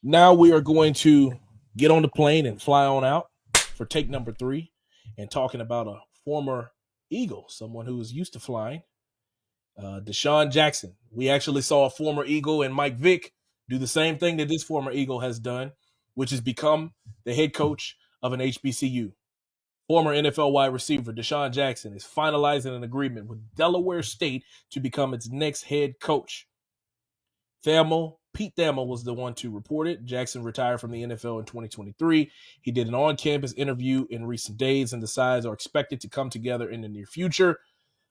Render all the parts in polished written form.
Now we are going to get on the plane and fly on out for take number 3 and talking about a former Eagle, someone who is used to flying, DeSean Jackson. We actually saw a former Eagle and Mike Vick do the same thing that this former Eagle has done, which is become the head coach of an HBCU. Former NFL wide receiver DeSean Jackson is finalizing an agreement with Delaware State to become its next head coach. Pete Thamel was the one to report it. Jackson retired from the NFL in 2023. He did an on-campus interview in recent days, and the sides are expected to come together in the near future.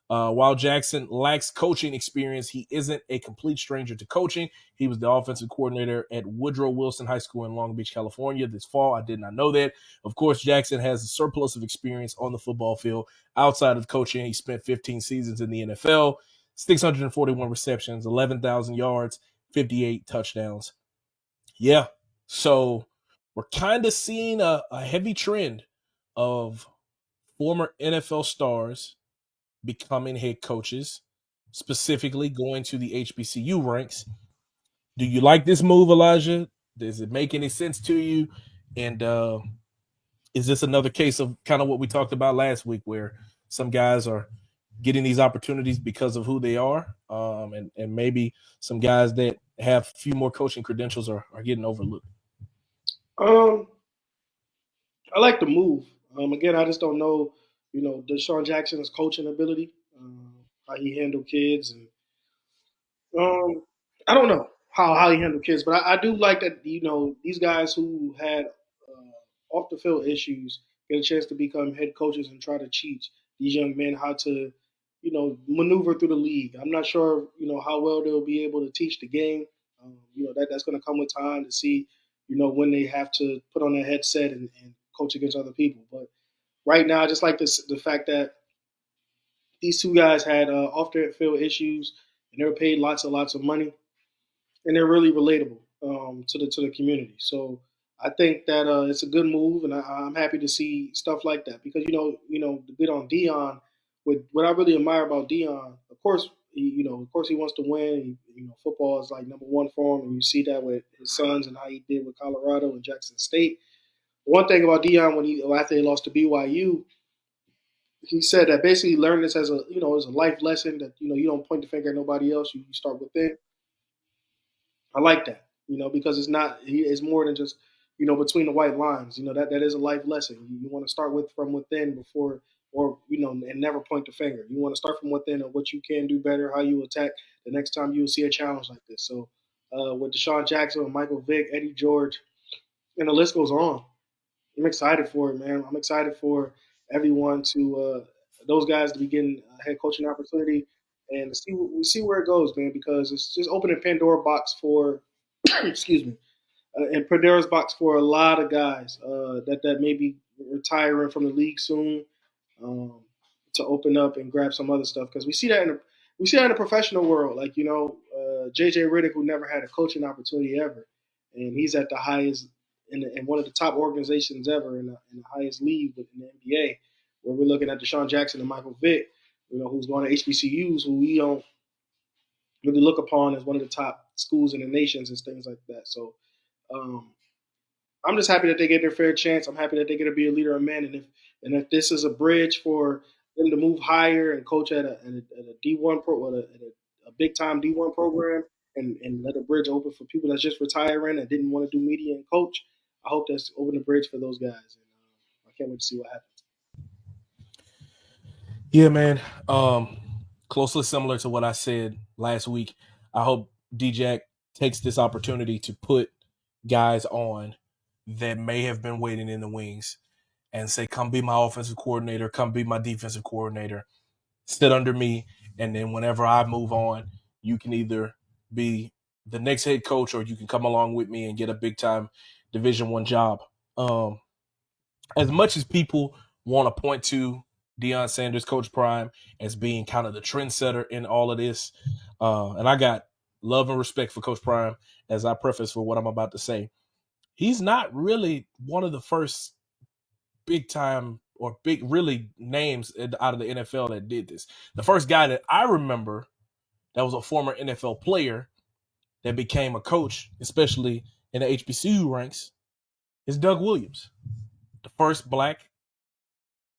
While Jackson lacks coaching experience, he isn't a complete stranger to coaching. He was the offensive coordinator at Woodrow Wilson High School in Long Beach, California this fall. I did not know that. Of course, Jackson has a surplus of experience on the football field outside of coaching. He spent 15 seasons in the NFL, 641 receptions, 11,000 yards, 58 touchdowns. Yeah. So we're kind of seeing a heavy trend of former NFL stars becoming head coaches, specifically going to the HBCU ranks. Do you like this move, Elijah? Does it make any sense to you? And is this another case of kind of what we talked about last week, where some guys are getting these opportunities because of who they are, and maybe some guys that have a few more coaching credentials are getting overlooked? Um, I like the move. Again, I just don't know, DeSean Jackson's coaching ability, how he handled kids, and um, I don't know how he handled kids, but I do like that. These guys who had off the field issues get a chance to become head coaches and try to teach these young men how to, maneuver through the league. I'm not sure, how well they'll be able to teach the game. That's going to come with time to see, when they have to put on their headset and coach against other people. But right now, I just like this the fact that these two guys had off the field issues and they were paid lots of money, and they're really relatable to the community. So I think that it's a good move, and I'm happy to see stuff like that because the bit on Dion. With what I really admire about Dion, of course he wants to win. Football is like number one for him, and you see that with his sons and how he did with Colorado and Jackson State. One thing about Dion after he lost to BYU, he said that basically learn this as a life lesson that you don't point the finger at nobody else. You start within. I like that, because it's more than just, between the white lines. That is a life lesson. You want to start with from within before, or and never point the finger. You want to start from within of what you can do better, how you attack the next time you see a challenge like this. So, with DeSean Jackson, Michael Vick, Eddie George, and the list goes on. I'm excited for it, man. I'm excited for everyone those guys to be getting a head coaching opportunity and see where it goes, man. Because it's just opening Pandora box for, excuse me, and Pandora's box for a lot of guys that may be retiring from the league soon, um, to open up and grab some other stuff. Because we see that in the professional world, like JJ Riddick, who never had a coaching opportunity ever, and he's at the highest in one of the top organizations ever in the highest league in the NBA. Where we're looking at DeSean Jackson and Michael Vick, who's going to HBCUs, who we don't really look upon as one of the top schools in the nations and things like that. So um, I'm just happy that they get their fair chance. I'm happy that they get to be a leader of men, and if this is a bridge for them to move higher and coach at a D1 pro, at a big time D1 program, and let a bridge open for people that's just retiring and didn't want to do media and coach. I hope that's open the bridge for those guys, and I can't wait to see what happens. Yeah, man. Closely similar to what I said last week. I hope DJack takes this opportunity to put guys on that may have been waiting in the wings and say, come be my offensive coordinator, come be my defensive coordinator, sit under me, and then whenever I move on, you can either be the next head coach or you can come along with me and get a big time Division 1 job. Um, as much as people want to point to Deion Sanders, Coach Prime, as being kind of the trendsetter in all of this, and I got love and respect for Coach Prime as I preface for what I'm about to say. He's not really one of the first big time or big really names out of the NFL that did this. The first guy that I remember that was a former NFL player that became a coach, especially in the HBCU ranks is Doug Williams, the first black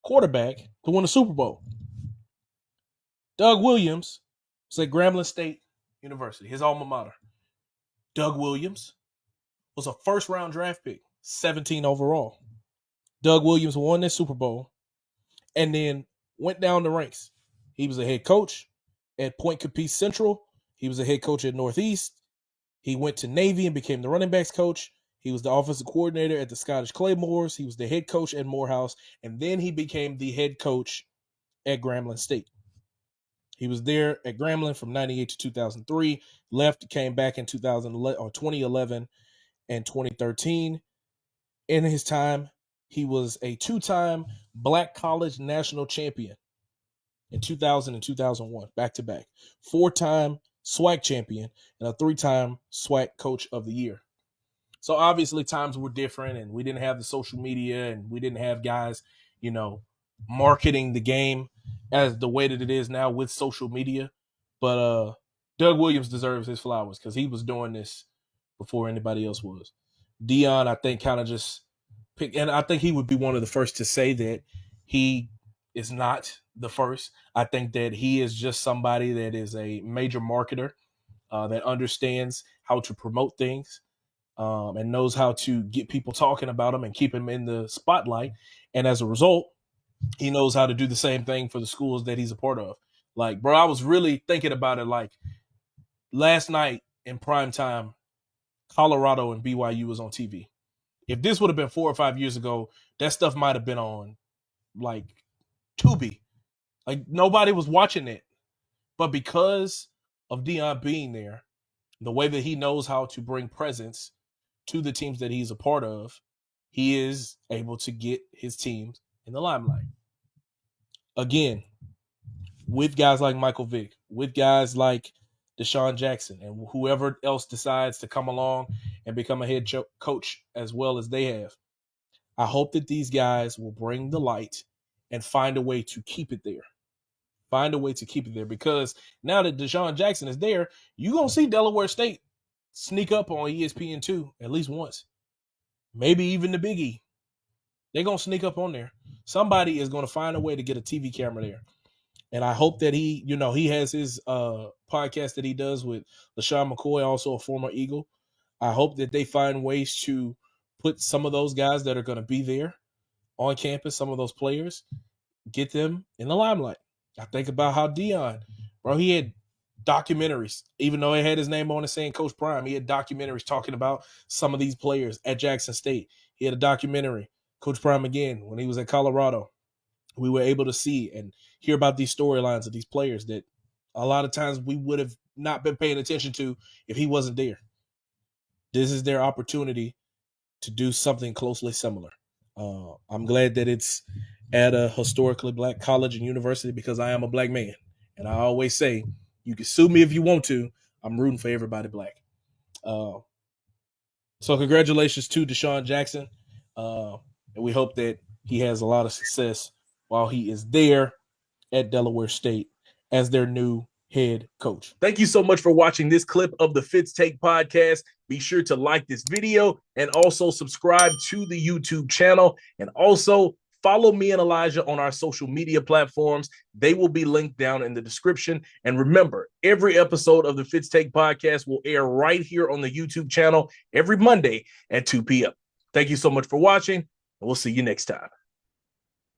quarterback to win a Super Bowl. Doug Williams was at Grambling State University, his alma mater. Doug Williams was a first-round draft pick, 17 overall. Doug Williams won this Super Bowl and then went down the ranks. He was a head coach at Point Capiz Central. He was a head coach at Northeast. He went to Navy and became the running backs coach. He was the offensive coordinator at the Scottish Claymores. He was the head coach at Morehouse. And then he became the head coach at Grambling State. He was there at Grambling from 98 to 2003, left, came back in 2011 and 2013. In his time, he was a two-time Black College National Champion in 2000 and 2001, back-to-back. Four-time SWAC champion and a three-time SWAC Coach of the Year. So obviously times were different, and we didn't have the social media, and we didn't have guys, marketing the game as the way that it is now with social media. But Doug Williams deserves his flowers because he was doing this before anybody else was. DeSean, I think, kind of just picked, and I think he would be one of the first to say that he is not the first. I think that he is just somebody that is a major marketer that understands how to promote things and knows how to get people talking about them and keep them in the spotlight. And as a result, he knows how to do the same thing for the schools that he's a part of. Like, bro, I was really thinking about it. Like, last night in prime time, Colorado and BYU was on TV. If this would have been 4 or 5 years ago, that stuff might have been on, like, Tubi. Like, nobody was watching it. But because of DeSean being there, the way that he knows how to bring presence to the teams that he's a part of, he is able to get his teams in the limelight. Again, with guys like Michael Vick, with guys like DeSean Jackson, and whoever else decides to come along and become a head coach as well as they have, I hope that these guys will bring the light and find a way to keep it there. Find a way to keep it there, because now that DeSean Jackson is there, you're going to see Delaware State sneak up on ESPN2 at least once. Maybe even the Big E. They're going to sneak up on there. Somebody is going to find a way to get a TV camera there. And I hope that he has his podcast that he does with LaShawn McCoy, also a former Eagle. I hope that they find ways to put some of those guys that are going to be there on campus, some of those players, get them in the limelight. I think about how DeSean, bro, he had documentaries, even though it had his name on it saying Coach Prime, he had documentaries talking about some of these players at Jackson State. He had a documentary, Coach Prime again, when he was at Colorado. We were able to see and hear about these storylines of these players that a lot of times we would have not been paying attention to if he wasn't there. This is their opportunity to do something closely similar. I'm glad that it's at a historically Black college and university, because I am a Black man. And I always say, you can sue me if you want to. I'm rooting for everybody Black. So congratulations to DeSean Jackson. And we hope that he has a lot of success while he is there at Delaware State as their new head coach. Thank you so much for watching this clip of the Fitz Take podcast. Be sure to like this video and also subscribe to the YouTube channel, and also follow me and Elijah on our social media platforms. They will be linked down in the description. And remember, every episode of the Fitz Take podcast will air right here on the YouTube channel every Monday at 2 p.m. Thank you so much for watching, and we'll see you next time.